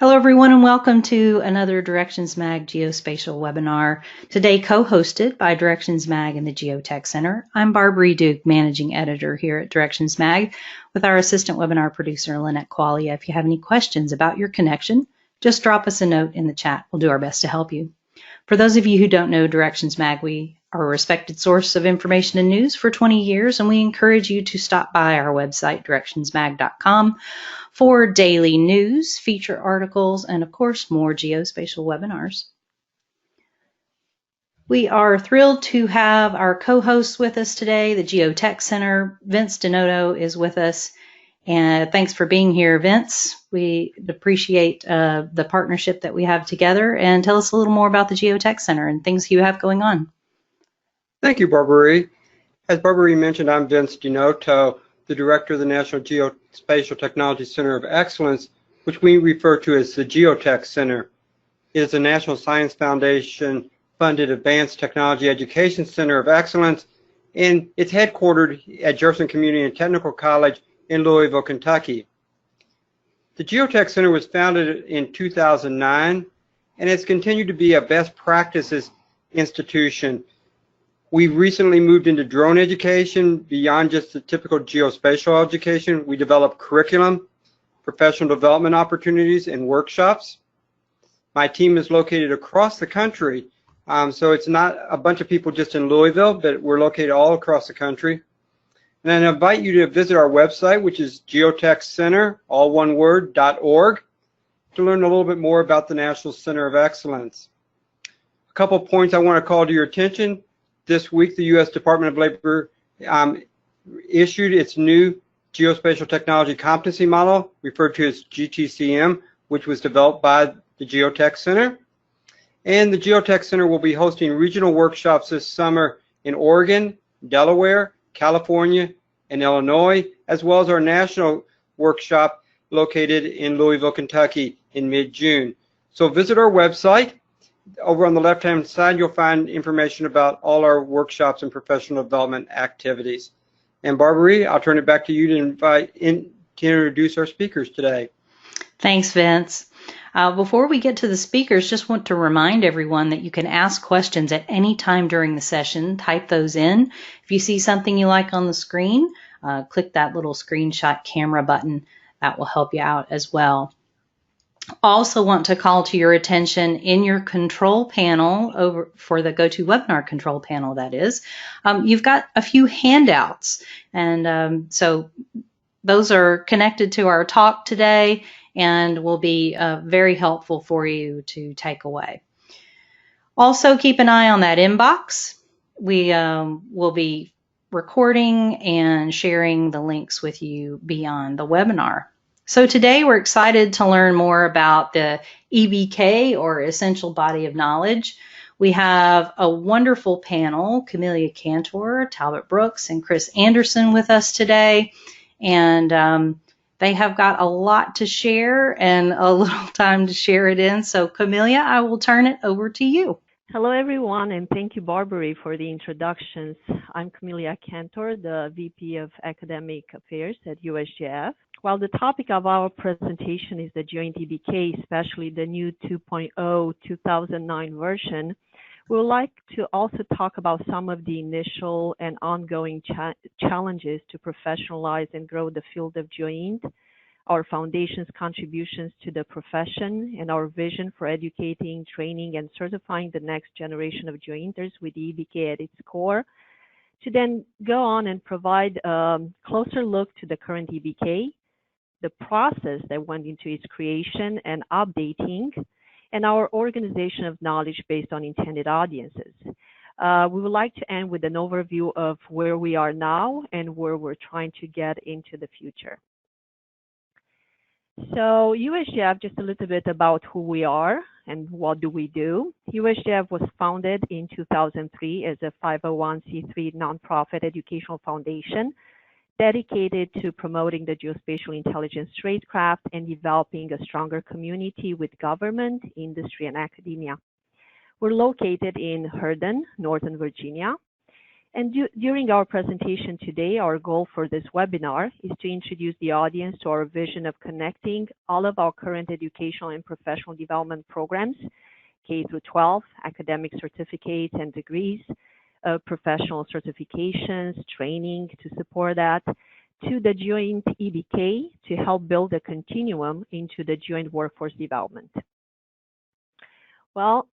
Hello, everyone, and welcome to another Directions Mag Geospatial webinar, today co-hosted by Directions Mag and the Geotech Center. I'm Barbary Duke, Managing Editor here at Directions Mag, with our assistant webinar producer, Lynette Qualia. If you have any questions about your connection, just drop us a note in the chat. We'll do our best to help you. For those of you who don't know Directions Mag, we are a respected source of information and news for 20 years, and we encourage you to stop by our website, directionsmag.com, for daily news, feature articles, and of course, more geospatial webinars. We are thrilled to have our co-hosts with us today, the Geotech Center. Vince Denoto is with us. And thanks for being here, Vince. We appreciate the partnership that we have together. And tell us a little more about the Geotech Center and things you have going on. Thank you, Barbary. As Barbary mentioned, I'm Vince Denoto, the Director of the National Geospatial Technology Center of Excellence, which we refer to as the Geotech Center. It is a National Science Foundation funded advanced technology education center of excellence, and it's headquartered at Jefferson Community and Technical College in Louisville, Kentucky. The Geotech Center was founded in 2009 and has continued to be a best practices institution. We recently moved into drone education beyond just the typical geospatial education. We develop curriculum, professional development opportunities, and workshops. My team is located across the country, so it's not a bunch of people just in Louisville, but we're located all across the country. And I invite you to visit our website, which is geotechcenter, all one word, .org, to learn a little bit more about the National Center of Excellence. A couple of points I want to call to your attention. This week, the U.S. Department of Labor issued its new Geospatial Technology Competency Model, referred to as GTCM, which was developed by the Geotech Center. And the Geotech Center will be hosting regional workshops this summer in Oregon, Delaware, California, and Illinois, as well as our national workshop located in Louisville, Kentucky in mid-June. So visit our website. Over on the left-hand side, you'll find information about all our workshops and professional development activities. And Barbary, I'll turn it back to you to introduce our speakers today. Thanks, Vince. Before we get to the speakers, just want to remind everyone that you can ask questions at any time during the session. Type those in. If you see something you like on the screen, click that little screenshot camera button. That will help you out as well. Also want to call to your attention in your control panel, over for the GoToWebinar control panel, that is, you've got a few handouts. And so those are connected to our talk today and will be very helpful for you to take away. Also, keep an eye on that inbox. We will be recording and sharing the links with you beyond the webinar. So today we're excited to learn more about the EBK, or Essential Body of Knowledge. We have a wonderful panel, Camelia Cantor, Talbot Brooks, and Chris Anderson with us today. And they have got a lot to share and a little time to share it in. So Camelia, I will turn it over to you. Hello, everyone, and thank you, Barbary, for the introductions. I'm Camelia Cantor, the VP of Academic Affairs at USGIF. While the topic of our presentation is the GEOINT EBK, especially the new 2.0 2009 version, we would like to also talk about some of the initial and ongoing challenges to professionalize and grow the field of GEOINT, our foundation's contributions to the profession, and our vision for educating, training, and certifying the next generation of GEOINTers with the EBK at its core, to then go on and provide a closer look to the current EBK, the process that went into its creation and updating, and our organization of knowledge based on intended audiences. We would like to end with an overview of where we are now and where we're trying to get into the future. So USGIF, just a little bit about who we are and what do we do. USGIF was founded in 2003 as a 501c3 nonprofit educational foundation dedicated to promoting the geospatial intelligence tradecraft and developing a stronger community with government, industry, and academia. We're located in Herndon, Northern Virginia, And during our presentation today, our goal for this webinar is to introduce the audience to our vision of connecting all of our current educational and professional development programs, K through 12, academic certificates and degrees, professional certifications, training to support that, to the GEOINT EBK to help build a continuum into the GEOINT workforce development. Well,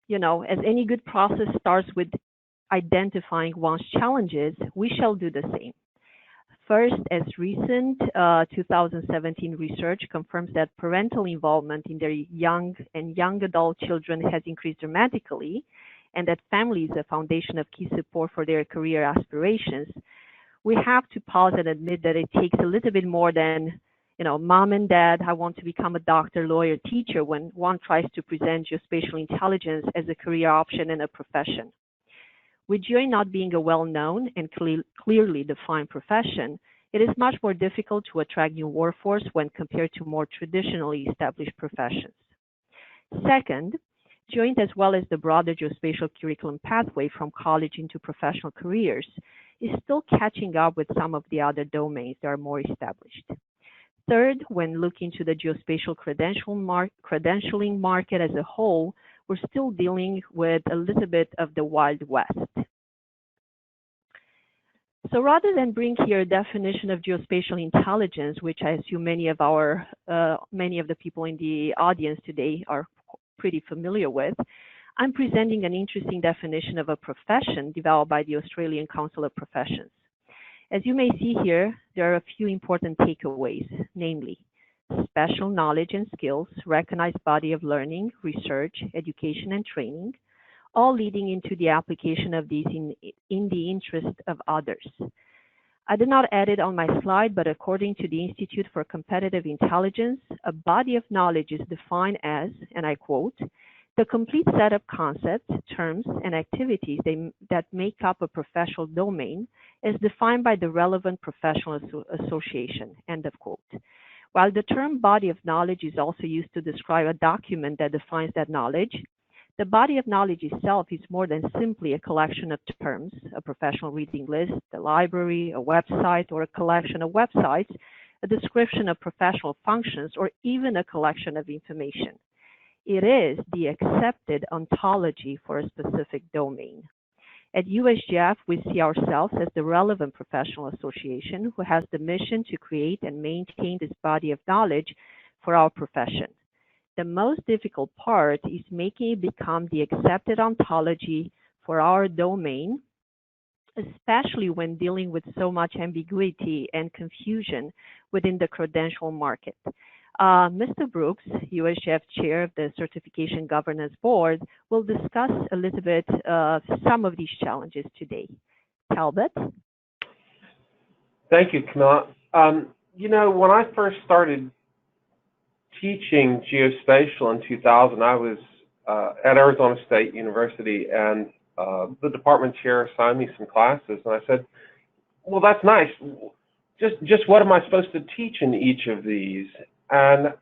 you know, as any good process starts with identifying one's challenges, we shall do the same. First, as recent 2017 research confirms that parental involvement in their young and young adult children has increased dramatically, and that family is a foundation of key support for their career aspirations, we have to pause and admit that it takes a little bit more than, you know, mom and dad, I want to become a doctor, lawyer, teacher, when one tries to present geospatial intelligence as a career option and a profession. With GEOINT not being a well-known and clearly defined profession, it is much more difficult to attract new workforce when compared to more traditionally established professions. Second, GEOINT, as well as the broader geospatial curriculum pathway from college into professional careers, is still catching up with some of the other domains that are more established. Third, when looking to the geospatial credentialing market as a whole, we're still dealing with a little bit of the Wild West. So rather than bring here a definition of geospatial intelligence, which I assume many of the people in the audience today are pretty familiar with, I'm presenting an interesting definition of a profession developed by the Australian Council of Professions. As you may see here, there are a few important takeaways, namely, special knowledge and skills, recognized body of learning, research, education, and training, all leading into the application of these in the interest of others. I did not add it on my slide, but according to the Institute for Competitive Intelligence, a body of knowledge is defined as, and I quote, the complete set of concepts, terms, and activities that make up a professional domain as defined by the relevant professional association, end of quote. While the term body of knowledge is also used to describe a document that defines that knowledge, the body of knowledge itself is more than simply a collection of terms, a professional reading list, a library, a website, or a collection of websites, a description of professional functions, or even a collection of information. It is the accepted ontology for a specific domain. At USGIF, we see ourselves as the relevant professional association who has the mission to create and maintain this body of knowledge for our profession. The most difficult part is making it become the accepted ontology for our domain, especially when dealing with so much ambiguity and confusion within the credential market. Mr. Brooks, USGIF Chair of the Certification Governance Board, will discuss a little bit some of these challenges today. Talbot? Thank you, Camilla. You know, when I first started teaching geospatial in 2000, I was at Arizona State University, and the department chair assigned me some classes, and I said, well, that's nice. Just what am I supposed to teach in each of these? And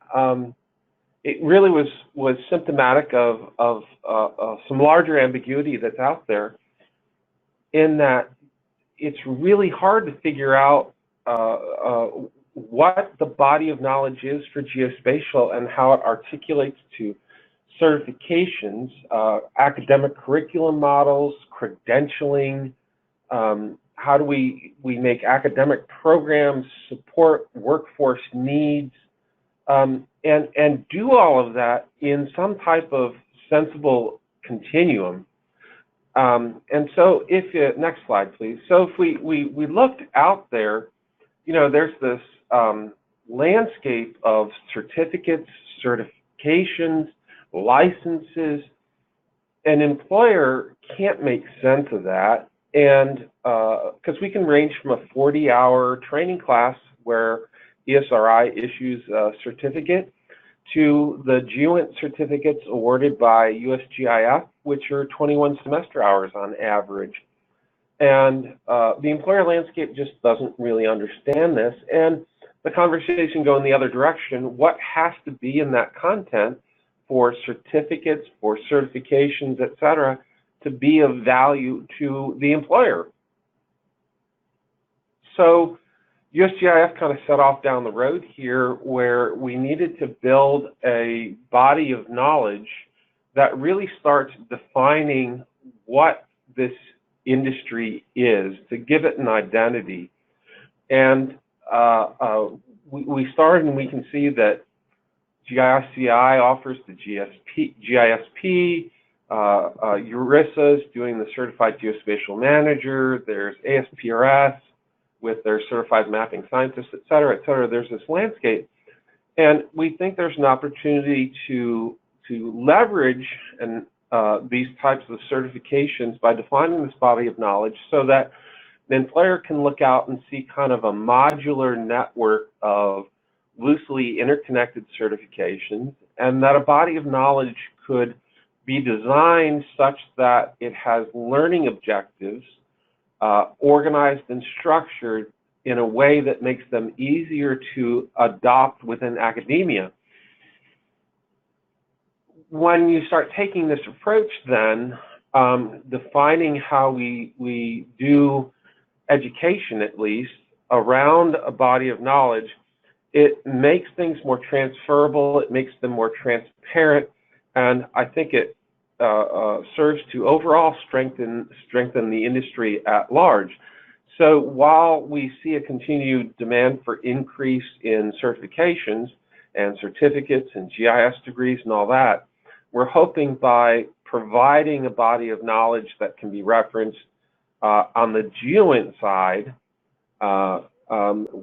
it really was symptomatic of some larger ambiguity that's out there, in that it's really hard to figure out what the body of knowledge is for geospatial and how it articulates to certifications, academic curriculum models, credentialing, how do we make academic programs support workforce needs, and do all of that in some type of sensible continuum. And so if, next slide, please. So if we looked out there, you know, there's this landscape of certificates, certifications, licenses. An employer can't make sense of that, and because we can range from a 40-hour training class where ESRI issues a certificate to the GEOINT certificates awarded by USGIF, which are 21 semester hours on average. And the employer landscape just doesn't really understand this, and the conversation going the other direction. What has to be in that content for certificates, for certifications, etc., to be of value to the employer. So USGIF kind of set off down the road here where we needed to build a body of knowledge that really starts defining what this industry is, to give it an identity. And we started, and we can see that GISCI offers the GISP, ERISA is doing the Certified Geospatial Manager, there's ASPRS with their Certified Mapping Scientist, et cetera, et cetera. There's this landscape. And we think there's an opportunity to leverage these types of certifications by defining this body of knowledge so that the employer can look out and see kind of a modular network of loosely interconnected certifications, and that a body of knowledge could be designed such that it has learning objectives organized and structured in a way that makes them easier to adopt within academia. When you start taking this approach, then defining how we do education, at least, around a body of knowledge, it makes things more transferable, it makes them more transparent, and I think it serves to overall strengthen the industry at large. So while we see a continued demand for increase in certifications and certificates and GIS degrees and all that, we're hoping by providing a body of knowledge that can be referenced on the GEOINT side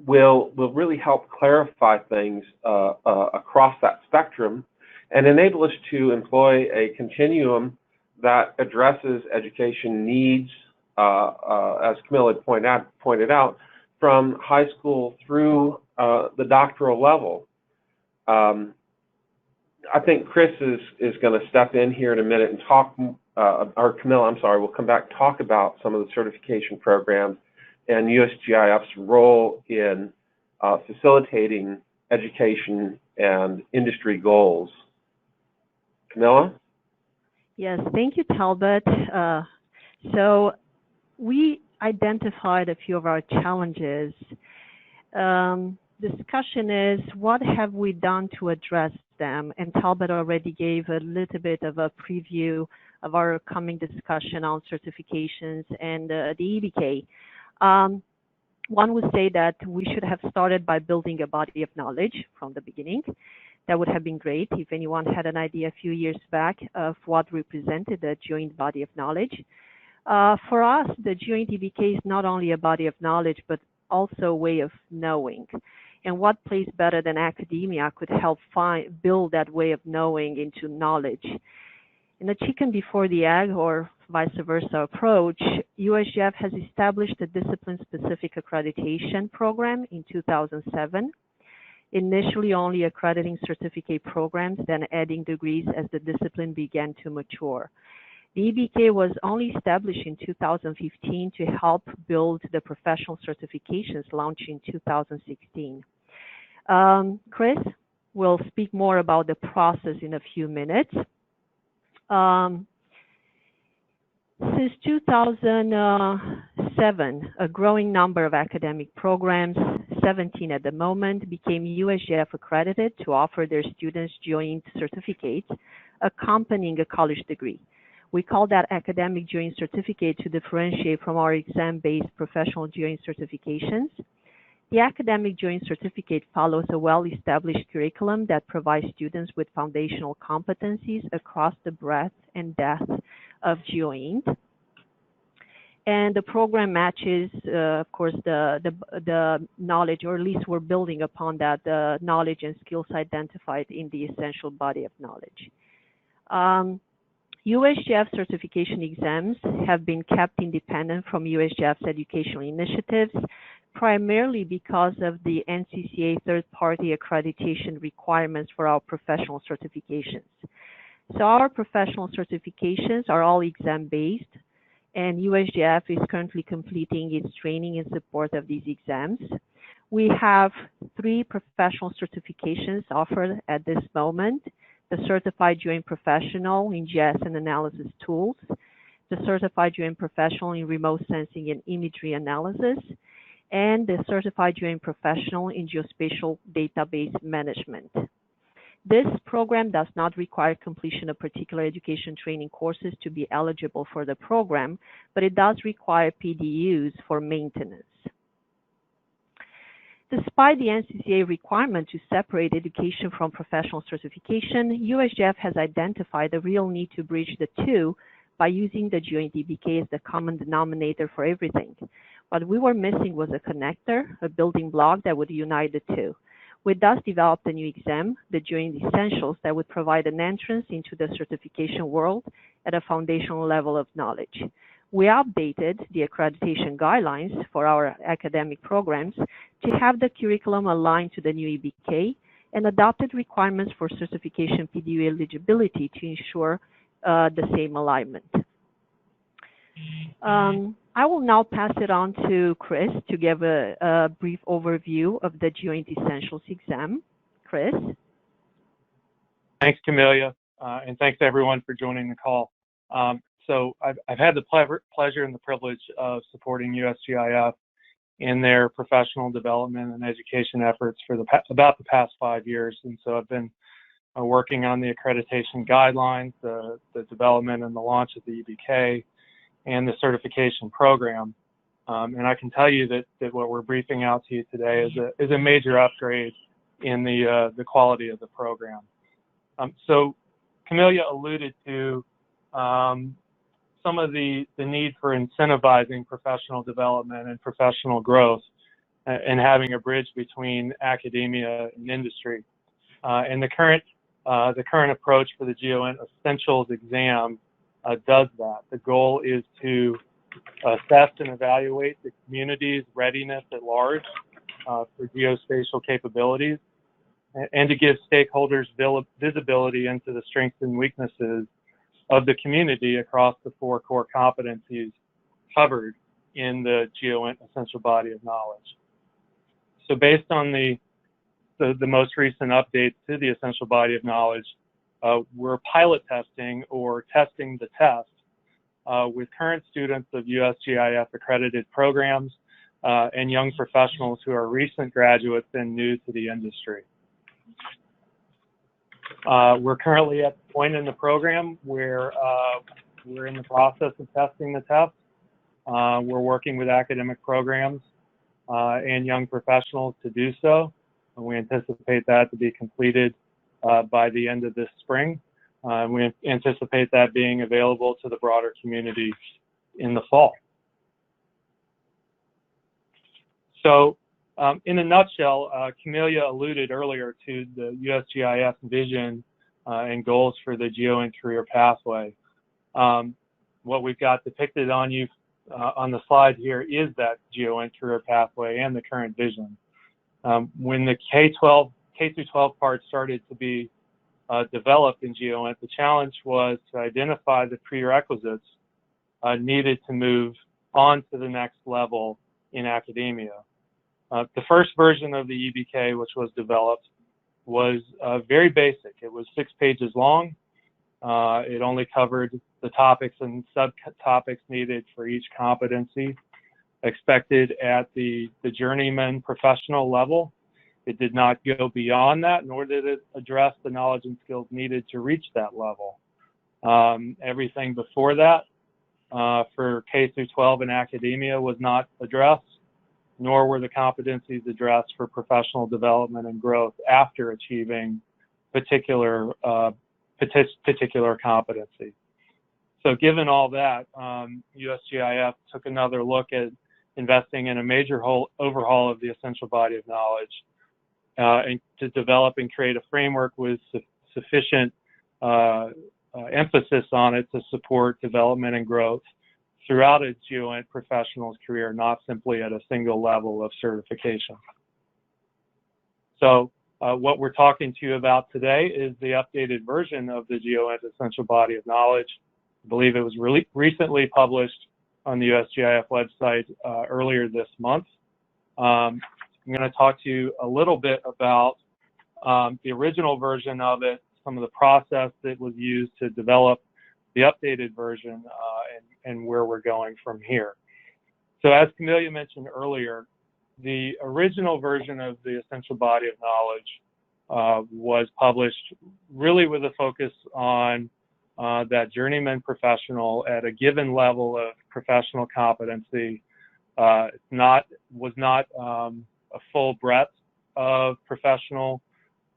will really help clarify things across that spectrum and enable us to employ a continuum that addresses education needs, as Camilla had pointed out, from high school through the doctoral level. I think Chris is going to step in here in a minute and talk, or Camilla, I'm sorry, we'll come back and talk about some of the certification programs and USGIF's role in facilitating education and industry goals. Camilla? Yes, thank you, Talbot. So we identified a few of our challenges. Discussion is, what have we done to address them? And Talbot already gave a little bit of a preview of our coming discussion on certifications and the EBK. One would say that we should have started by building a body of knowledge from the beginning. That would have been great if anyone had an idea a few years back of what represented the joint body of knowledge. For us, the GEOINT EBK is not only a body of knowledge, but also a way of knowing. And what place better than academia could help build that way of knowing into knowledge? In the chicken before the egg, or vice versa approach, USGIF has established a discipline-specific accreditation program in 2007, initially only accrediting certificate programs, then adding degrees as the discipline began to mature. The EBK was only established in 2015 to help build the professional certifications launched in 2016. Chris will speak more about the process in a few minutes. Since 2007, a growing number of academic programs, 17 at the moment, became USGIF accredited to offer their students GEOINT certificates accompanying a college degree. We call that academic GEOINT certificate to differentiate from our exam-based professional GEOINT certifications. The academic GEOINT certificate follows a well-established curriculum that provides students with foundational competencies across the breadth and depth of GEOINT. And the program matches, of course, the knowledge, or at least we're building upon that, the knowledge and skills identified in the essential body of knowledge. USGIF certification exams have been kept independent from USGIF's educational initiatives, primarily because of the NCCA third-party accreditation requirements for our professional certifications. So our professional certifications are all exam-based, and USGIF is currently completing its training in support of these exams. We have 3 professional certifications offered at this moment: the Certified GEOINT Professional in GIS and Analysis Tools, the Certified GEOINT Professional in Remote Sensing and Imagery Analysis, and the Certified GEOINT Professional in Geospatial Database Management. This program does not require completion of particular education training courses to be eligible for the program, but it does require PDUs for maintenance. Despite the NCCA requirement to separate education from professional certification, USGIF has identified the real need to bridge the two by using the GEOINT EBK as the common denominator for everything. What we were missing was a connector, a building block that would unite the two. We thus developed a new exam, the GEOINT Essentials, that would provide an entrance into the certification world at a foundational level of knowledge. We updated the accreditation guidelines for our academic programs to have the curriculum aligned to the new EBK and adopted requirements for certification PDU eligibility to ensure the same alignment. I will now pass it on to Chris to give a brief overview of the GEOINT Essentials exam. Chris? Thanks, Camelia, and thanks everyone for joining the call. So I've had the pleasure and the privilege of supporting USGIF in their professional development and education efforts for about the past 5 years. And so I've been working on the accreditation guidelines, the development and the launch of the EBK, and the certification program. And I can tell you that what we're briefing out to you today is a major upgrade in the quality of the program. So Camelia alluded to some of the need for incentivizing professional development and professional growth and having a bridge between academia and industry. And the current approach for the GEOINT Essentials exam does that. The goal is to assess and evaluate the community's readiness at large for geospatial capabilities and to give stakeholders visibility into the strengths and weaknesses of the community across the 4 core competencies covered in the GEOINT Essential Body of Knowledge. So based on the most recent updates to the Essential Body of Knowledge, we're pilot testing or testing the test with current students of USGIF accredited programs and young professionals who are recent graduates and new to the industry. We're currently at the point in the program where we're in the process of testing the test. We're working with academic programs and young professionals to do so. And we anticipate that to be completed by the end of this spring. We anticipate that being available to the broader community in the fall. So in a nutshell, Camelia alluded earlier to the USGIF vision and goals for the GEOINT career pathway. What we've got depicted on on the slide here is that GEOINT career pathway and the current vision. When the K-12 part started to be developed in GEOINT, the challenge was to identify the prerequisites needed to move on to the next level in academia. The first version of the EBK, which was developed, was very basic. It was 6 pages long. It only covered the topics and subtopics needed for each competency expected at the journeyman professional level. It did not go beyond that, nor did it address the knowledge and skills needed to reach that level. Everything before that for K-12 and academia was not addressed, nor were the competencies addressed for professional development and growth after achieving particular competency. So given all that, USGIF took another look at investing in a major overhaul of the essential body of knowledge and to develop and create a framework with sufficient emphasis on it to support development and growth throughout a GEOINT professional's career, not simply at a single level of certification. So what we're talking to you about today is the updated version of the GEOINT Essential Body of Knowledge. I believe it was recently published on the USGIF website earlier this month. I'm going to talk to you a little bit about the original version of it, some of the process that was used to develop the updated version, and where we're going from here. So as Camelia mentioned earlier, the original version of the essential body of knowledge was published really with a focus on that journeyman professional at a given level of professional competency was not a full breadth of professional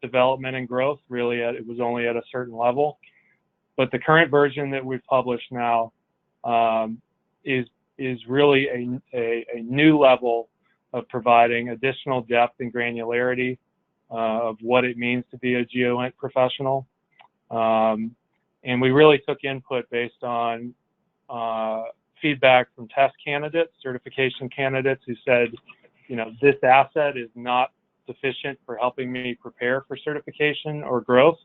development and growth. Really, it was only at a certain level. But the current version that we've published now is really a new level of providing additional depth and granularity of what it means to be a GEOINT professional. And we really took input based on feedback from test candidates, certification candidates who said, you know, this asset is not sufficient for helping me prepare for certification or growth,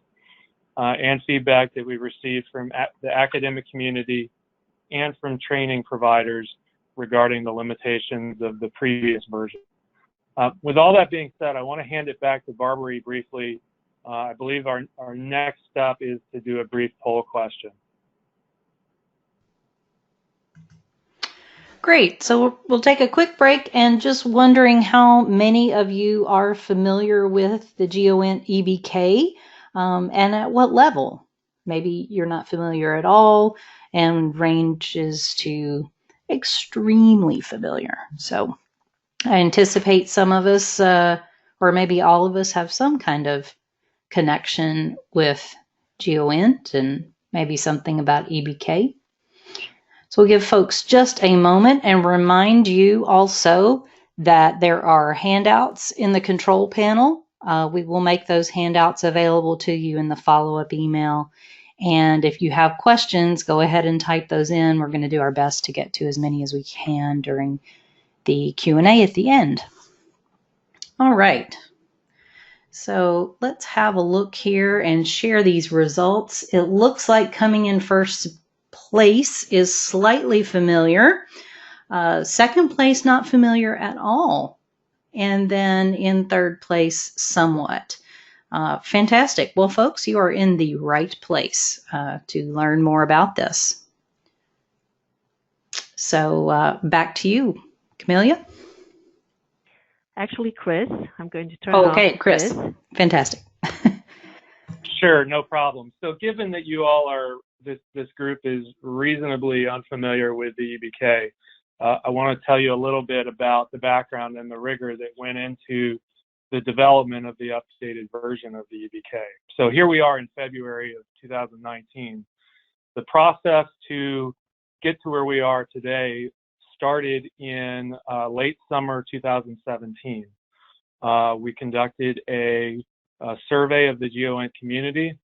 and feedback that we received from the academic community and from training providers regarding the limitations of the previous version. With all that being said, I want to hand it back to Barbary briefly. I believe our next step is to do a brief poll question. Great. So we'll take a quick break, and just wondering how many of you are familiar with the GEOINT EBK and at what level. Maybe you're not familiar at all and ranges to extremely familiar. So I anticipate some of us, or maybe all of us, have some kind of connection with GEOINT and maybe something about EBK. So we'll give folks just a moment and remind you also that there are handouts in the control panel. We will make those handouts available to you in the follow-up email. And if you have questions, go ahead and type those in. We're going to do our best to get to as many as we can during the Q&A at the end. All right. So let's have a look here and share these results. It looks like coming in first place is slightly familiar. Second place, not familiar at all. And then in third place, somewhat. Fantastic. Well, folks, you are in the right place to learn more about this. So back to you, Camelia. Actually, Chris, I'm going to turn it Okay, off. Chris. Fantastic. Sure, no problem. So given that you all are, this group is reasonably unfamiliar with the EBK, I want to tell you a little bit about the background and the rigor that went into the development of the updated version of the EBK. So here we are in February of 2019. The process to get to where we are today started in late summer 2017. We conducted a survey of the GEOINT community.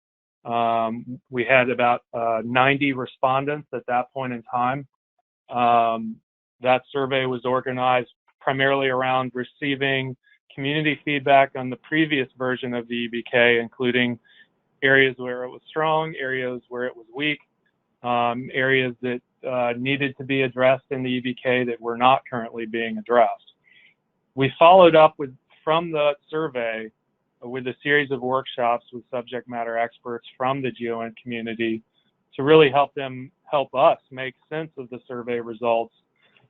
We had about 90 respondents at that point in time. That survey was organized primarily around receiving community feedback on the previous version of the EBK, including areas where it was strong, areas where it was weak, areas that needed to be addressed in the EBK that were not currently being addressed. We followed up from the survey with a series of workshops with subject matter experts from the GEOINT community to really help us make sense of the survey results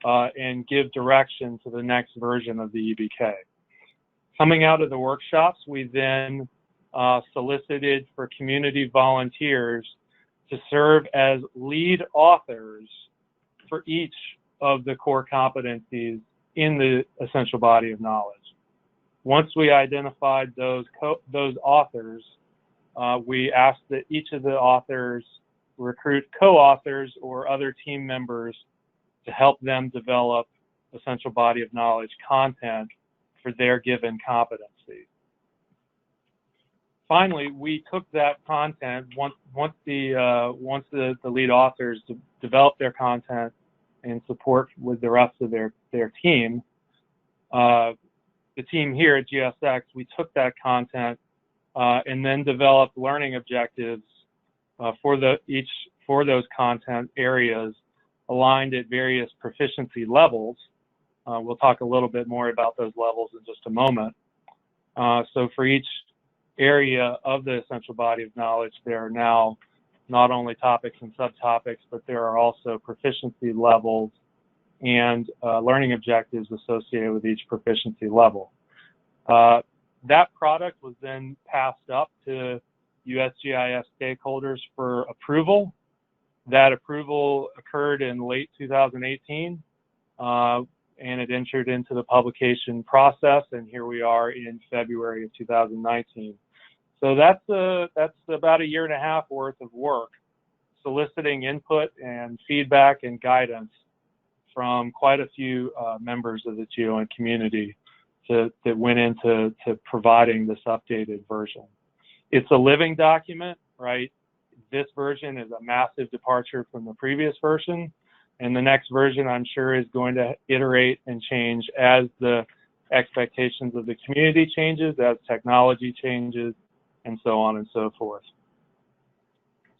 and give direction to the next version of the EBK. Coming out of the workshops, we then solicited for community volunteers to serve as lead authors for each of the core competencies in the essential body of knowledge. Once we identified those authors, we asked that each of the authors recruit co-authors or other team members to help them develop essential body of knowledge content for their given competency. Finally, we took that content once the lead authors developed their content in support with the rest of their team. The team here at GSX, we took that content and then developed learning objectives for those content areas aligned at various proficiency levels. We'll talk a little bit more about those levels in just a moment. So for each area of the essential body of knowledge, there are now not only topics and subtopics, but there are also proficiency levels and learning objectives associated with each proficiency level. That product was then passed up to USGIF stakeholders for approval. That approval occurred in late 2018, and it entered into the publication process, and here we are in February of 2019. So that's about a year and a half worth of work, soliciting input and feedback and guidance from quite a few members of the GEOINT community that went into providing this updated version. It's a living document, right? This version is a massive departure from the previous version, and the next version, I'm sure, is going to iterate and change as the expectations of the community changes, as technology changes, and so on and so forth.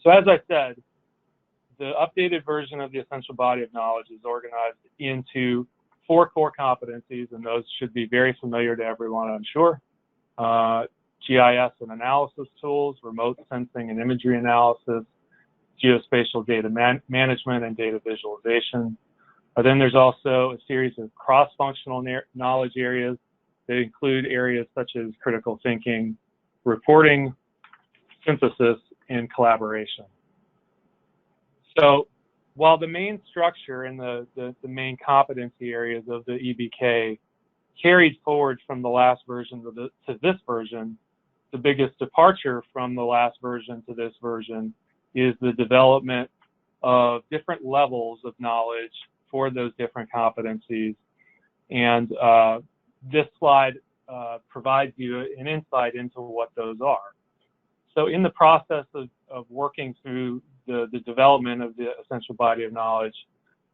So as I said, the updated version of the essential body of knowledge is organized into 4 core competencies, and those should be very familiar to everyone, I'm sure. GIS and analysis tools, remote sensing and imagery analysis, geospatial data management and data visualization. Then there's also a series of cross-functional knowledge areas that include areas such as critical thinking, reporting, synthesis, and collaboration. So while the main structure and the main competency areas of the EBK carried forward from the last version to this version, the biggest departure from the last version to this version is the development of different levels of knowledge for those different competencies. And this slide provides you an insight into what those are. So in the process of working through the development of the essential body of knowledge,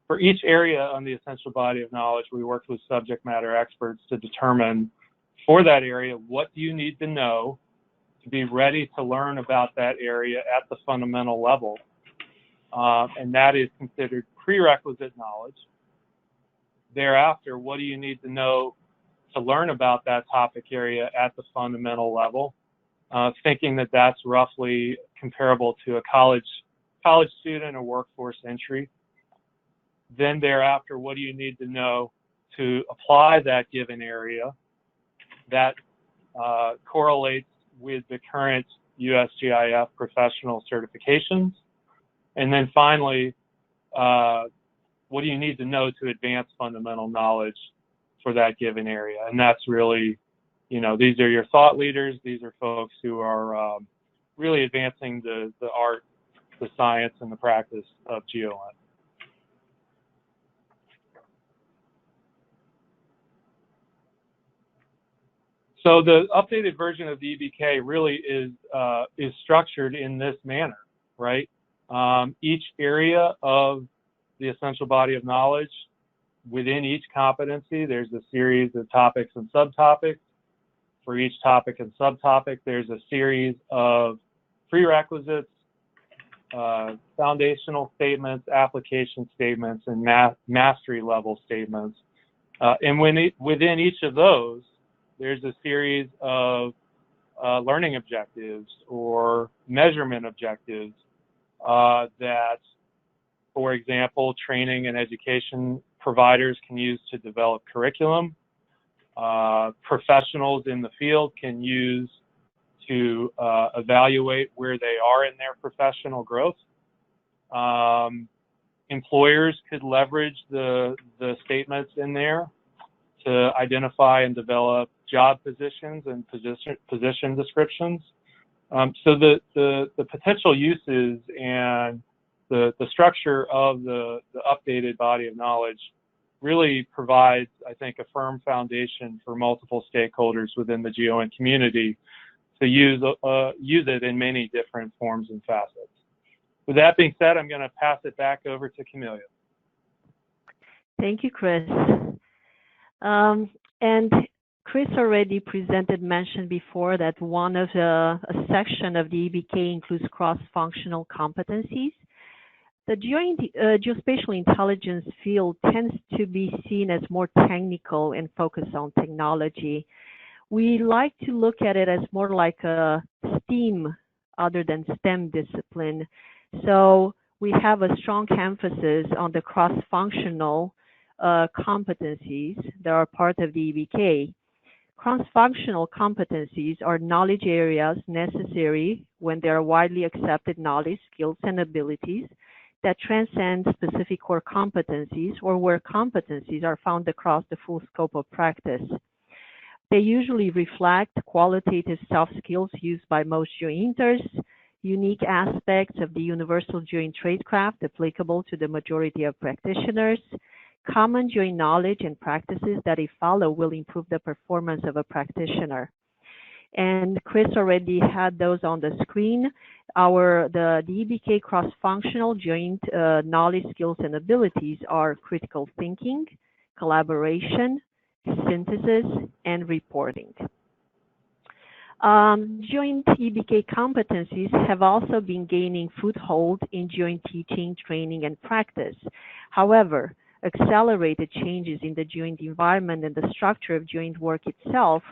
for each area on the essential body of knowledge, we worked with subject matter experts to determine for that area, what do you need to know to be ready to learn about that area at the fundamental level. And that is considered prerequisite knowledge. Thereafter, what do you need to know to learn about that topic area at the fundamental level? Thinking that that's roughly comparable to a college student or workforce entry. Then thereafter, what do you need to know to apply that given area that correlates with the current USGIF professional certifications? And then finally, what do you need to know to advance fundamental knowledge for that given area? And that's really, you know, these are your thought leaders. These are folks who are really advancing the art, the science, and the practice of GEOINT. So the updated version of the EBK really is structured in this manner, right? Each area of the essential body of knowledge, within each competency, there's a series of topics and subtopics. For each topic and subtopic, there's a series of prerequisites, foundational statements, application statements, and mastery level statements. And within each of those, there's a series of learning objectives or measurement objectives that, for example, training and education providers can use to develop curriculum. Professionals in the field can use to evaluate where they are in their professional growth. Employers could leverage the statements in there to identify and develop job positions and position descriptions. So the potential uses and the structure of the updated body of knowledge really provides, I think, a firm foundation for multiple stakeholders within the GEOINT community to use it in many different forms and facets. With that being said, I'm going to pass it back over to Camelia. Thank you, Chris. And Chris already mentioned before that one of a section of the EBK includes cross-functional competencies. The geospatial intelligence field tends to be seen as more technical and focused on technology. We like to look at it as more like a STEAM other than STEM discipline. So we have a strong emphasis on the cross-functional competencies that are part of the EBK. Cross-functional competencies are knowledge areas necessary when there are widely accepted knowledge, skills, and abilities that transcend specific core competencies or where competencies are found across the full scope of practice. They usually reflect qualitative soft skills used by most GEOINTers, unique aspects of the universal GEOINT tradecraft applicable to the majority of practitioners, common GEOINT knowledge and practices that if followed will improve the performance of a practitioner. And Chris already had those on the screen. The EBK cross-functional GEOINT knowledge, skills, and abilities are critical thinking, collaboration, synthesis, and reporting. GEOINT EBK competencies have also been gaining foothold in GEOINT teaching, training, and practice. However, accelerated changes in the GEOINT environment and the structure of GEOINT work itself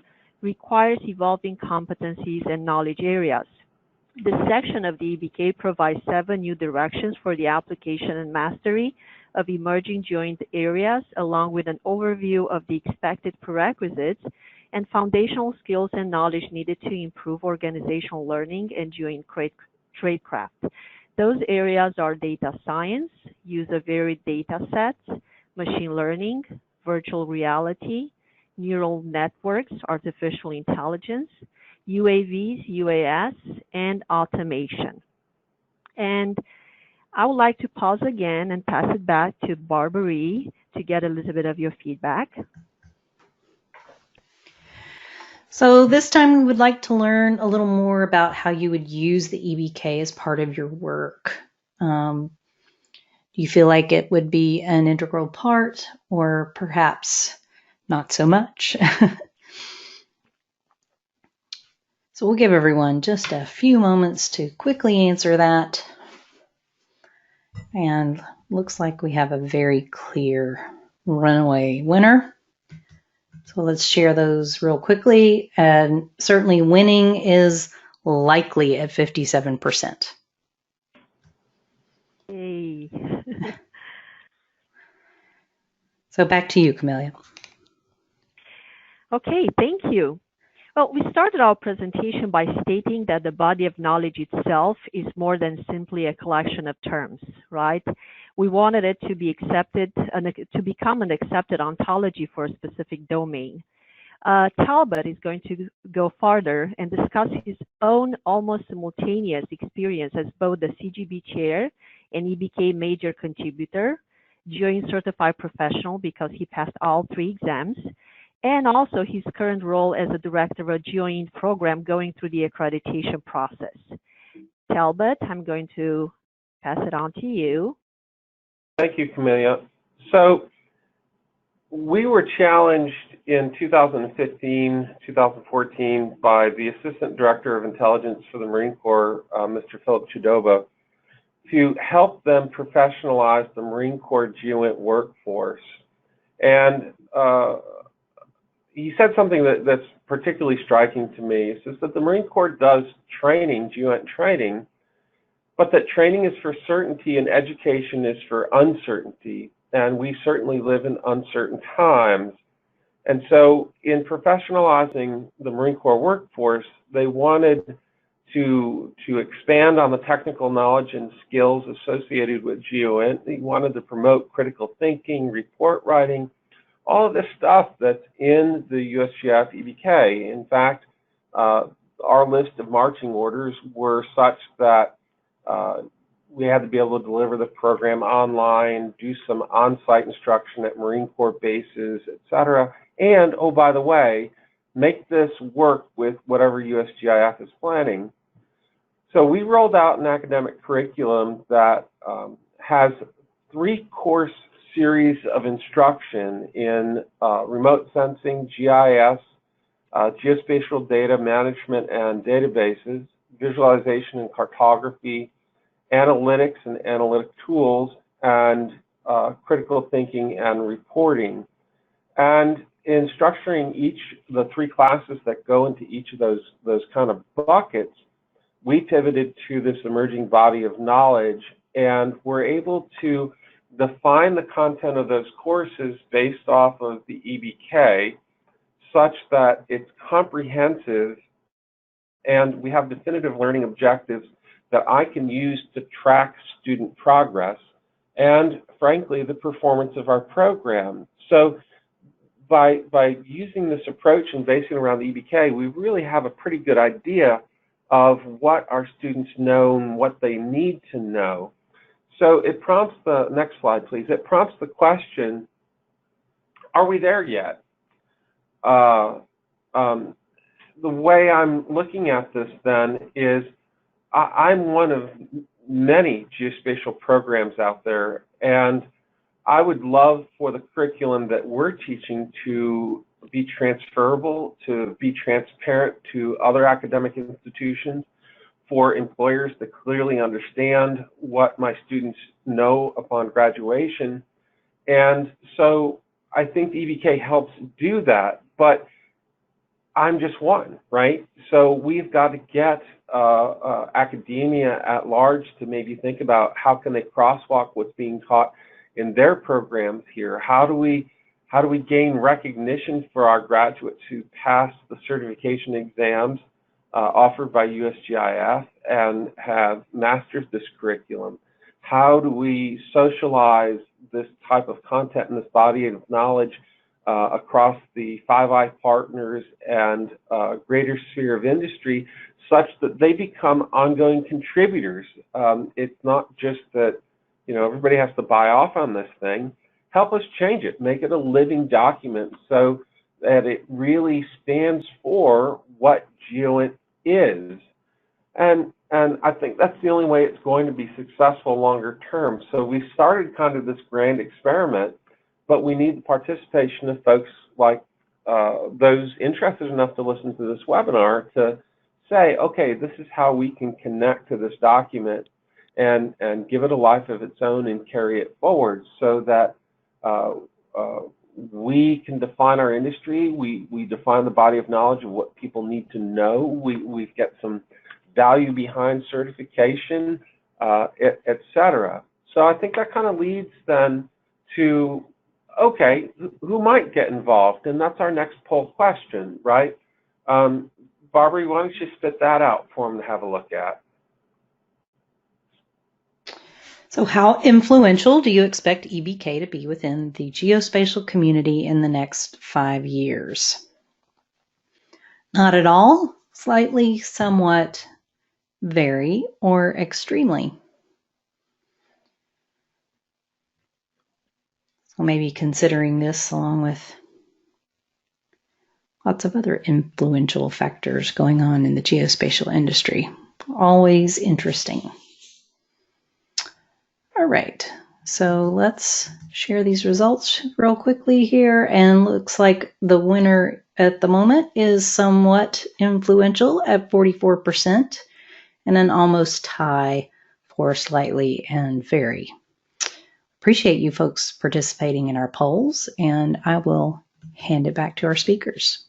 requires evolving competencies and knowledge areas. This section of the EBK provides 7 new directions for the application and mastery of emerging GEOINT areas, along with an overview of the expected prerequisites and foundational skills and knowledge needed to improve organizational learning and GEOINT tradecraft. Those areas are data science, use of varied data sets, machine learning, virtual reality, neural networks, artificial intelligence, UAVs, UAS, and automation. And I would like to pause again and pass it back to Barbary to get a little bit of your feedback. So this time we would like to learn a little more about how you would use the EBK as part of your work. Do you feel like it would be an integral part or perhaps not so much? So we'll give everyone just a few moments to quickly answer that. And looks like we have a very clear runaway winner. So let's share those real quickly. And certainly winning is likely at 57%. Yay. So back to you, Camelia. Okay, thank you. Well, we started our presentation by stating that the body of knowledge itself is more than simply a collection of terms, right? We wanted it to be accepted, to become an accepted ontology for a specific domain. Talbot is going to go farther and discuss his own almost simultaneous experience as both the CGB chair and EBK major contributor, GEOINT certified professional because he passed all 3 exams, and also his current role as a director of a GEOINT program going through the accreditation process. Talbot, I'm going to pass it on to you. Thank you, Camelia. So we were challenged in 2015, 2014 by the Assistant Director of Intelligence for the Marine Corps, Mr. Philip Chidoba, to help them professionalize the Marine Corps GEOINT workforce. And he said something that's particularly striking to me. He says that the Marine Corps does training, GEOINT training, but that training is for certainty and education is for uncertainty. And we certainly live in uncertain times. And so in professionalizing the Marine Corps workforce, they wanted to expand on the technical knowledge and skills associated with GEOINT. They wanted to promote critical thinking, report writing, all of this stuff that's in the USGIF EBK. In fact, our list of marching orders were such that we had to be able to deliver the program online, do some on-site instruction at Marine Corps bases, etc. And, oh, by the way, make this work with whatever USGIF is planning. So we rolled out an academic curriculum that has 3 course series of instruction in remote sensing, GIS, geospatial data management and databases, visualization and cartography, analytics and analytic tools, and critical thinking and reporting. And in structuring the 3 classes that go into each of those kind of buckets, we pivoted to this emerging body of knowledge, and we're able to define the content of those courses based off of the EBK such that it's comprehensive, and we have definitive learning objectives that I can use to track student progress and, frankly, the performance of our program. So by using this approach and basing it around the EBK, we really have a pretty good idea of what our students know and what they need to know. So it prompts the next slide, please. It prompts the question, are we there yet? The way I'm looking at this then is I'm one of many geospatial programs out there, and I would love for the curriculum that we're teaching to be transferable, to be transparent to other academic institutions, for employers to clearly understand what my students know upon graduation. And so I think the EBK helps do that, but I'm just one, right? So we've got to get academia at large to maybe think about how can they crosswalk what's being taught in their programs here. How do we gain recognition for our graduates who pass the certification exams offered by USGIF and have mastered this curriculum? How do we socialize this type of content and this body of knowledge across the Five Eyes partners and greater sphere of industry such that they become ongoing contributors? It's not just that, you know, everybody has to buy off on this thing. Help us change it, make it a living document so that it really stands for what GEOINT is. And I think that's the only way it's going to be successful longer term. So we started kind of this grand experiment, but we need the participation of folks like those interested enough to listen to this webinar to say, okay, this is how we can connect to this document and give it a life of its own and carry it forward so that we can define our industry, we define the body of knowledge of what people need to know, we've got some value behind certification, et cetera. So I think that kind of leads then to, okay, who might get involved? And that's our next poll question, right? Barbara, why don't you spit that out for them to have a look at? So how influential do you expect EBK to be within the geospatial community in the next 5 years? Not at all, slightly, somewhat, very, or extremely. So maybe considering this along with lots of other influential factors going on in the geospatial industry. Always interesting. All right, so let's share these results real quickly here. And looks like the winner at the moment is somewhat influential at 44% and an almost tie for slightly and very. Appreciate you folks participating in our polls, and I will hand it back to our speakers.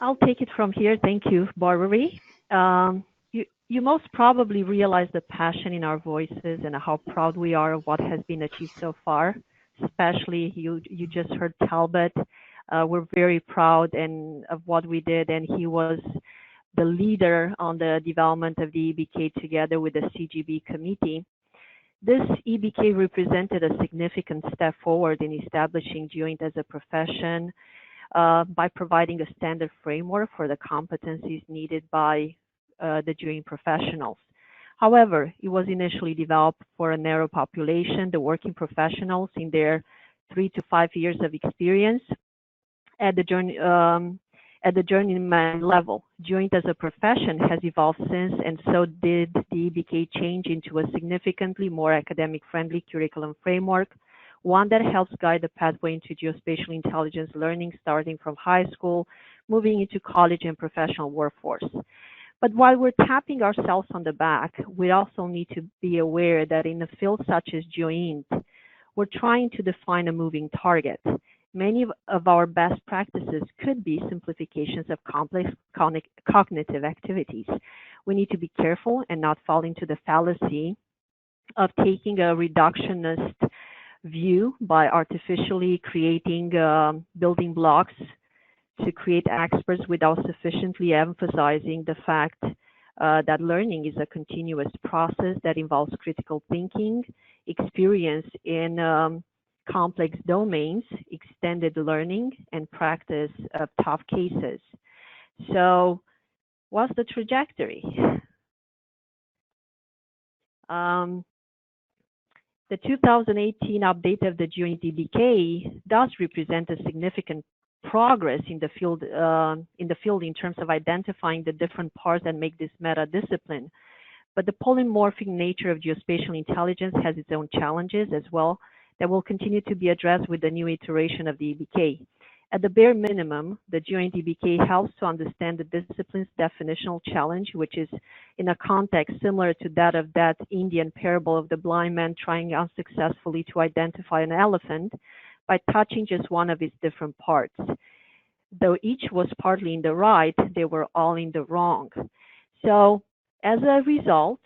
I'll take it from here. Thank you, Barbara. You most probably realize the passion in our voices and how proud we are of what has been achieved so far. Especially you just heard Talbot. We're very proud of what we did, and he was the leader on the development of the EBK together with the CGB committee. This EBK represented a significant step forward in establishing GEOINT as a profession by providing a standard framework for the competencies needed by the GEOINT professionals. However, it was initially developed for a narrow population, the working professionals in their 3 to 5 years of experience at the journeyman level. GEOINT as a profession has evolved since, and so did the EBK change into a significantly more academic-friendly curriculum framework, one that helps guide the pathway into geospatial intelligence learning starting from high school, moving into college and professional workforce. But while we're tapping ourselves on the back, we also need to be aware that in a field such as GEOINT, we're trying to define a moving target, Many of our best practices could be simplifications of complex cognitive activities. We need to be careful and not fall into the fallacy of taking a reductionist view by artificially creating building blocks to create experts without sufficiently emphasizing the fact that learning is a continuous process that involves critical thinking, experience in complex domains, extended learning, and practice of tough cases. So what's the trajectory? The 2018 update of the GEOINT EBK does represent a significant progress in the field in terms of identifying the different parts that make this meta discipline. But the polymorphic nature of geospatial intelligence has its own challenges as well that will continue to be addressed with the new iteration of the EBK. At the bare minimum, the GEOINT EBK helps to understand the discipline's definitional challenge, which is in a context similar to that of that Indian parable of the blind man trying unsuccessfully to identify an elephant by touching just one of its different parts. Though each was partly in the right, they were all in the wrong. So as a result,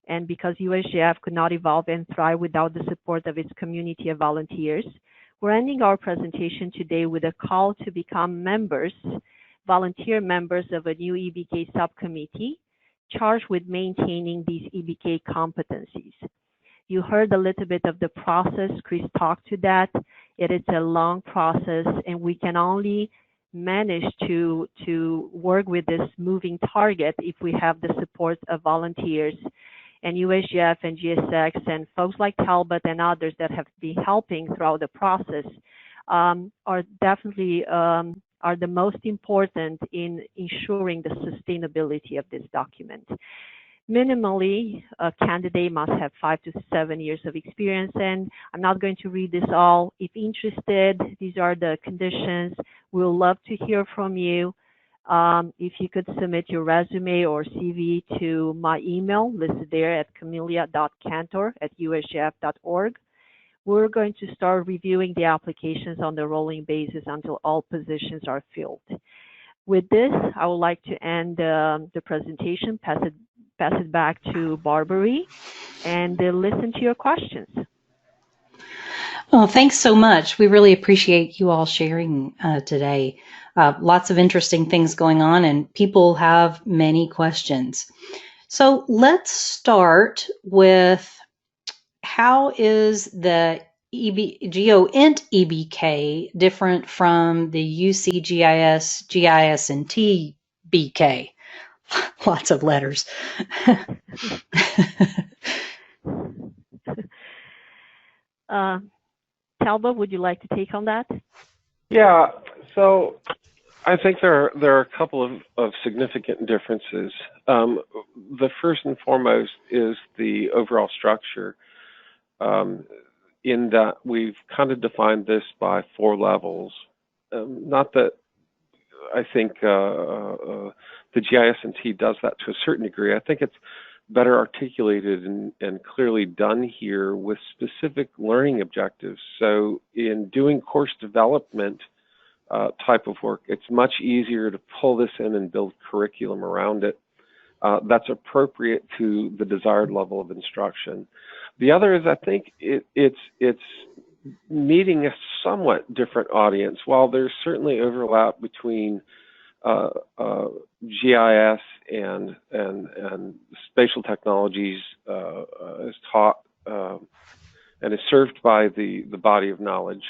and because USGIF could not evolve and thrive without the support of its community of volunteers, we're ending our presentation today with a call to become members, volunteer members of a new EBK subcommittee charged with maintaining these EBK competencies. You heard a little bit of the process. Chris talked to that. It is a long process, and we can only manage to work with this moving target if we have the support of volunteers. And USGIF and GSX and folks like Talbot and others that have been helping throughout the process are definitely are the most important in ensuring the sustainability of this document. Minimally, a candidate must have 5 to 7 years of experience, and I'm not going to read this all. If interested, these are the conditions. We'll love to hear from you. If you could submit your resume or CV to my email listed there at camelia.cantor@usgif.org. We're going to start reviewing the applications on the rolling basis until all positions are filled. With this, I would like to end the presentation, pass it back to Barbary, and listen to your questions. Well, thanks so much. We really appreciate you all sharing today. Lots of interesting things going on, and people have many questions. So let's start with, how is the GEOINT EBK different from the USGIS, GIS, and TBK? Lots of letters. Talbot, would you like to take on that? Yeah, so I think there are a couple of significant differences. The first and foremost is the overall structure, in that we've kind of defined this by 4 levels. Not that I think the GIS and T does that to a certain degree. I think it's better articulated and clearly done here with specific learning objectives. So in doing course development type of work, it's much easier to pull this in and build curriculum around it that's appropriate to the desired level of instruction. The other is, I think it's meeting a somewhat different audience. While there's certainly overlap between GIS and spatial technologies is taught and is served by the body of knowledge,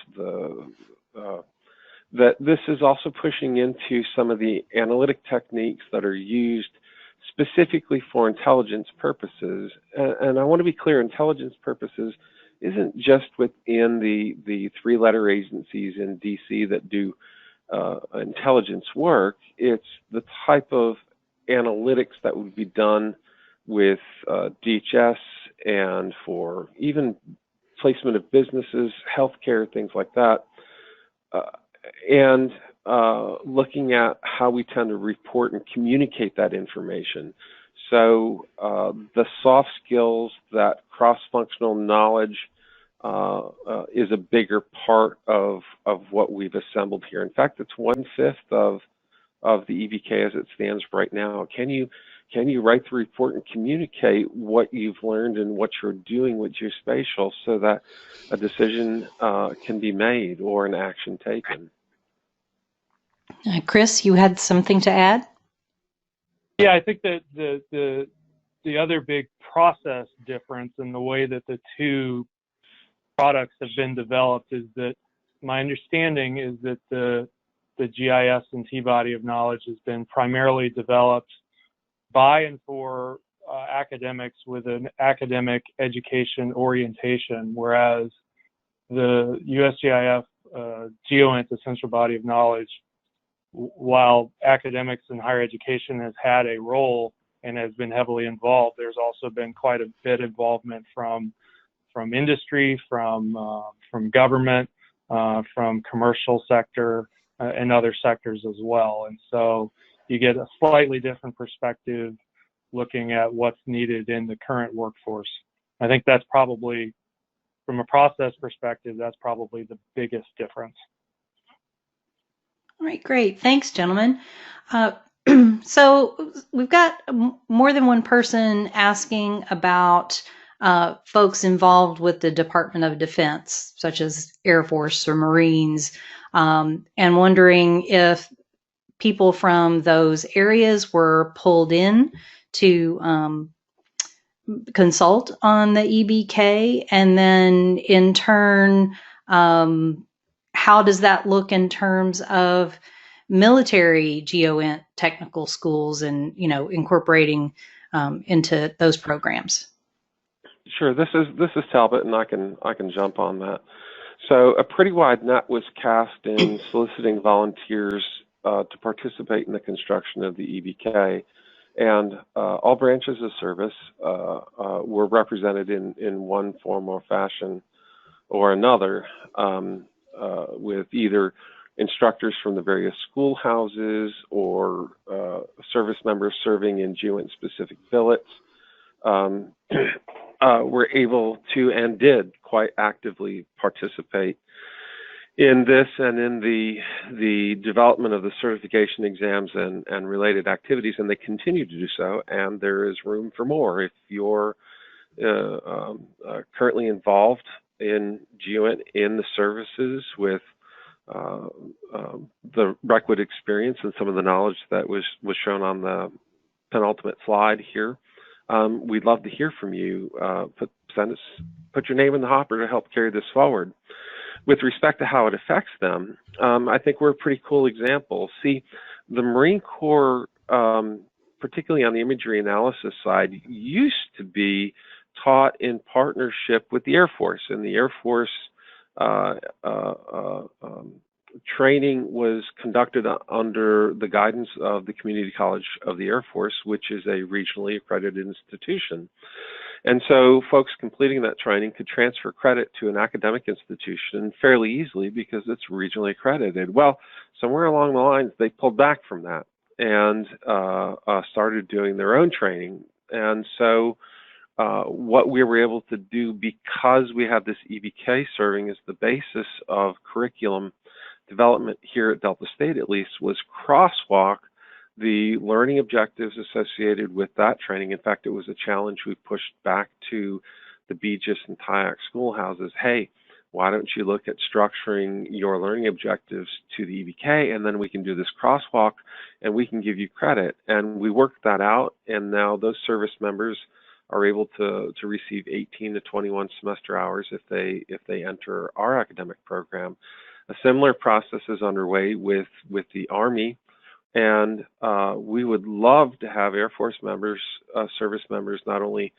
that this is also pushing into some of the analytic techniques that are used specifically for intelligence purposes. And I want to be clear, intelligence purposes isn't just within the 3-letter agencies in DC that do intelligence work. It's the type of analytics that would be done with DHS and for even placement of businesses, healthcare, things like that. And looking at how we tend to report and communicate that information. So the soft skills, that cross-functional knowledge, is a bigger part of what we've assembled here. In fact, it's 1/5 of the EBK as it stands right now. Can you write the report and communicate what you've learned and what you're doing with Geospatial so that a decision can be made or an action taken? Chris, you had something to add? Yeah, I think that the other big process difference in the way that the two products have been developed is that my understanding is that the GIS and T body of knowledge has been primarily developed by and for academics with an academic education orientation, whereas the USGIF GEOINT, the central body of knowledge, while academics in higher education has had a role and has been heavily involved, there's also been quite a bit of involvement from industry, from government, from commercial sector, and other sectors as well. And so you get a slightly different perspective looking at what's needed in the current workforce. I think that's probably, from a process perspective, that's probably the biggest difference. All right, great. Thanks, gentlemen. So we've got more than one person asking about folks involved with the Department of Defense, such as Air Force or Marines, and wondering if people from those areas were pulled in to consult on the EBK, and then in turn, how does that look in terms of military GEOINT technical schools and, you know, incorporating into those programs? Sure. This is Talbot, and I can jump on that. So a pretty wide net was cast in soliciting volunteers to participate in the construction of the EBK, and all branches of service were represented in one form or fashion or another, with either instructors from the various schoolhouses or service members serving in GEOINT specific billets. Were able to and did quite actively participate in this and in the development of the certification exams and related activities, and they continue to do so, and there is room for more. If you're currently involved in GEOINT in the services with the requisite experience and some of the knowledge that was shown on the penultimate slide here, we'd love to hear from you. Put your name in the hopper to help carry this forward. With respect to how it affects them, I think we're a pretty cool example. See, the Marine Corps, particularly on the imagery analysis side, used to be taught in partnership with the Air Force, and the Air Force training was conducted under the guidance of the Community College of the Air Force, which is a regionally accredited institution. And so folks completing that training could transfer credit to an academic institution fairly easily because it's regionally accredited. Well, somewhere along the lines, they pulled back from that and started doing their own training. And so what we were able to do, because we have this EBK serving as the basis of curriculum development here at Delta State, at least, was crosswalk the learning objectives associated with that training. In fact, it was a challenge we pushed back to the BGIS and TIAC schoolhouses. Hey, why don't you look at structuring your learning objectives to the EBK, and then we can do this crosswalk and we can give you credit. And we worked that out, and now those service members are able to receive 18 to 21 semester hours if they enter our academic program. A similar process is underway with the Army, and we would love to have Air Force members, service members, not only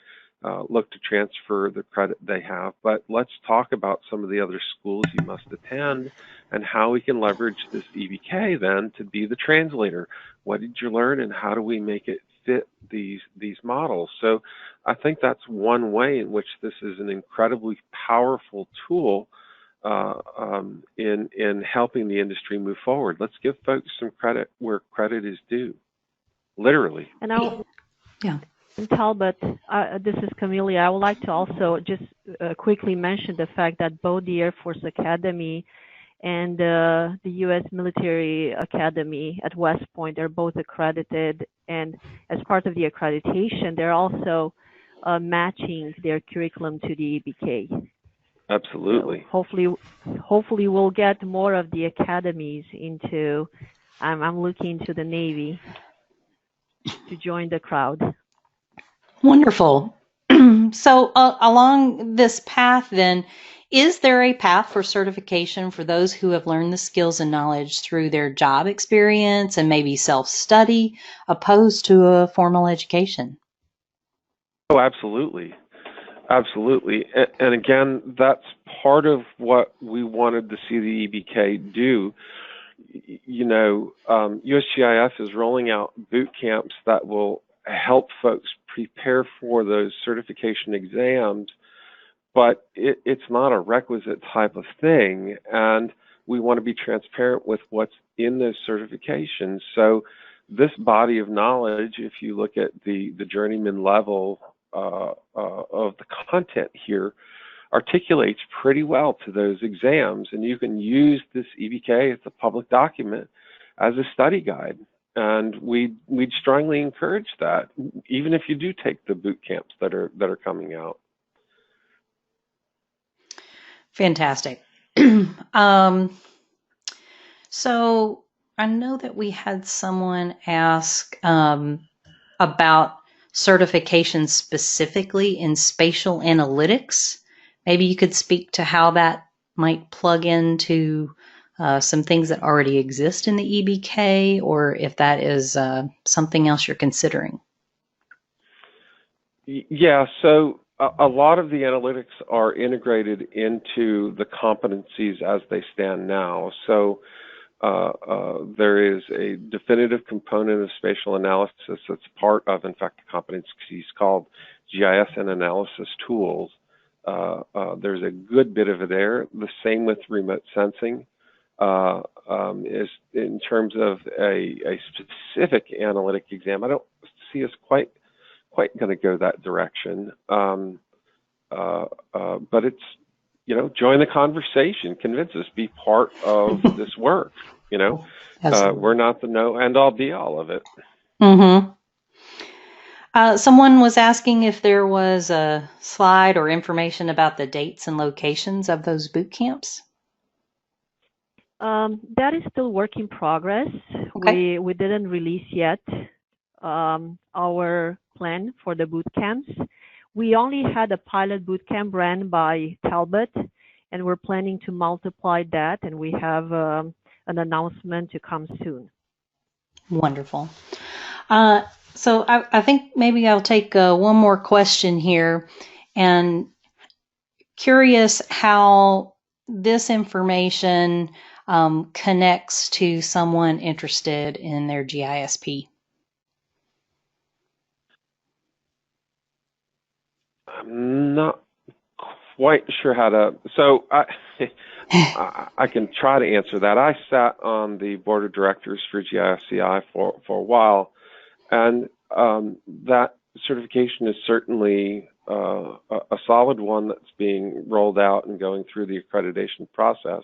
look to transfer the credit they have, but let's talk about some of the other schools you must attend and how we can leverage this EBK then to be the translator. What did you learn, and how do we make it fit these models? So I think that's one way in which this is an incredibly powerful tool in helping the industry move forward. Let's give folks some credit where credit is due, literally. And I'll, Yeah. Talbot, this is Camille. I would like to also just quickly mention the fact that both the Air Force Academy and the U.S. Military Academy at West Point are both accredited, and as part of the accreditation, they're also matching their curriculum to the EBK. Absolutely. So hopefully we'll get more of the academies into. I'm looking to the Navy to join the crowd. Wonderful. So along this path, then, is there a path for certification for those who have learned the skills and knowledge through their job experience and maybe self-study, opposed to a formal education? Oh, absolutely. Absolutely. And again, that's part of what we wanted to see the EBK do. You know, USGIF is rolling out boot camps that will help folks prepare for those certification exams, but it's not a requisite type of thing, and we want to be transparent with what's in those certifications. So this body of knowledge, if you look at the journeyman level of the content here, articulates pretty well to those exams, and you can use this EBK, it's a public document, as a study guide. And we'd strongly encourage that, even if you do take the boot camps that are coming out. Fantastic. So I know that we had someone ask about certification specifically in spatial analytics. Maybe you could speak to how that might plug into some things that already exist in the EBK, or if that is something else you're considering. Yeah, so a lot of the analytics are integrated into the competencies as they stand now. So there is a definitive component of spatial analysis that's part of, in fact, the competencies called GIS and analysis tools. There's a good bit of it there. The same with remote sensing. Is in terms of a specific analytic exam, I don't see us quite going to go that direction. But it's, you know, join the conversation, convince us, be part of this work. You know, we're not the know and all be all of it. Mm-hmm. Someone was asking if there was a slide or information about the dates and locations of those boot camps. That is still work in progress. Okay. We didn't release yet our plan for the boot camps. We only had a pilot boot camp ran by Talbot, and we're planning to multiply that, and we have an announcement to come soon. Wonderful. So I think maybe I'll take one more question here, and curious how this information connects to someone interested in their GISP. I'm not quite sure how to. So I can try to answer that. I sat on the board of directors for GISCI for a while, and that certification is certainly a solid one that's being rolled out and going through the accreditation process.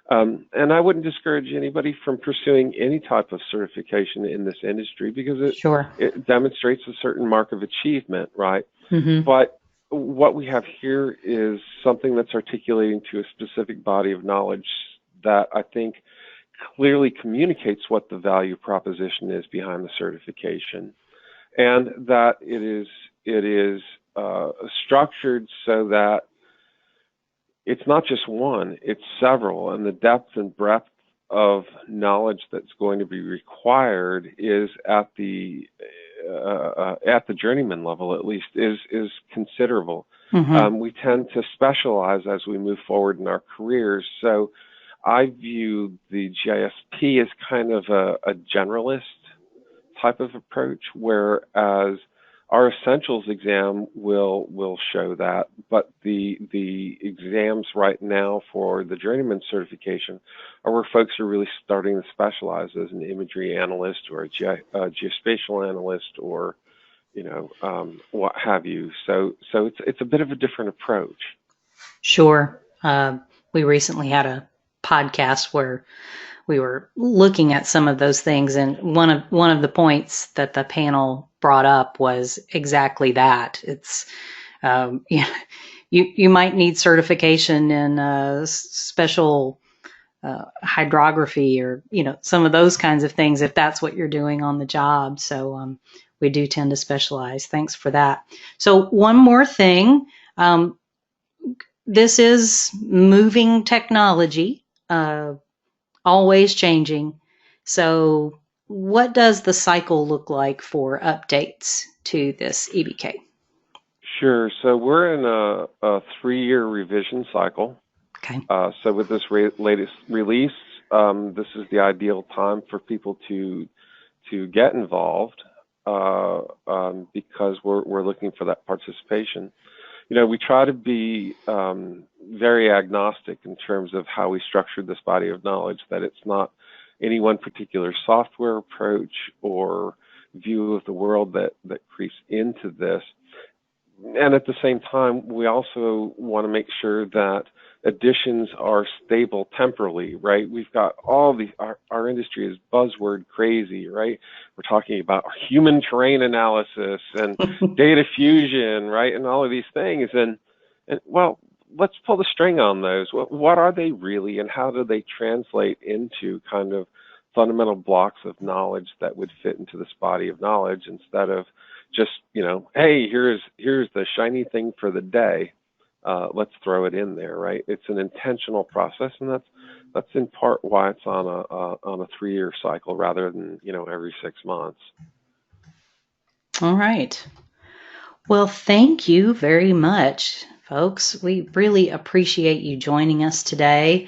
And I wouldn't discourage anybody from pursuing any type of certification in this industry because it demonstrates a certain mark of achievement, right? Mm-hmm. But what we have here is something that's articulating to a specific body of knowledge that I think clearly communicates what the value proposition is behind the certification, and that it is structured so that it's not just one, it's several, and the depth and breadth of knowledge that's going to be required is at the journeyman level, at least, is considerable. Mm-hmm. We tend to specialize as we move forward in our careers, so I view the GISP as kind of a generalist type of approach, whereas our essentials exam will show that, but the exams right now for the journeyman certification are where folks are really starting to specialize as an imagery analyst or a geospatial analyst or, you what have you. So it's a bit of a different approach. Sure. We recently had a podcast where we were looking at some of those things, and one of the points that the panel brought up was exactly that. It's you might need certification in special hydrography, or some of those kinds of things if that's what you're doing on the job. So we do tend to specialize. Thanks for that. So one more thing. This is moving technology, always changing. So what does the cycle look like for updates to this EBK? Sure. So we're in a 3-year revision cycle. Okay. So with this latest release, this is the ideal time for people to get involved because we're looking for that participation. We try to be very agnostic in terms of how we structured this body of knowledge, that it's not any one particular software approach or view of the world that creeps into this. And at the same time, we also want to make sure that additions are stable temporally, right? We've got all our industry is buzzword crazy, right? We're talking about human terrain analysis and data fusion, right? And all of these things. And well, let's pull the string on those. What are they really, and how do they translate into kind of fundamental blocks of knowledge that would fit into this body of knowledge, instead of just, hey, here's the shiny thing for the day. Let's throw it in there, right? It's an intentional process, and that's in part why it's on a 3-year cycle rather than every 6 months. All right. Well, thank you very much, folks. We really appreciate you joining us today.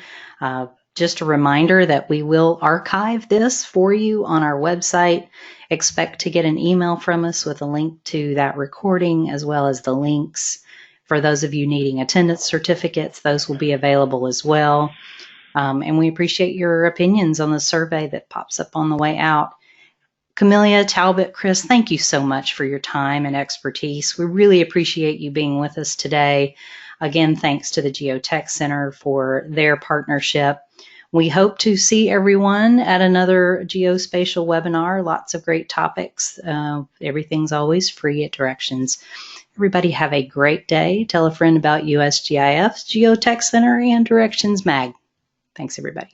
Just a reminder that we will archive this for you on our website. Expect to get an email from us with a link to that recording, as well as the links. For those of you needing attendance certificates, those will be available as well. And we appreciate your opinions on the survey that pops up on the way out. Camelia, Talbot, Chris, thank you so much for your time and expertise. We really appreciate you being with us today. Again, thanks to the Geotech Center for their partnership. We hope to see everyone at another geospatial webinar. Lots of great topics. Everything's always free at Directions. Everybody have a great day. Tell a friend about USGIF's Geotech Center and Directions Mag. Thanks, everybody.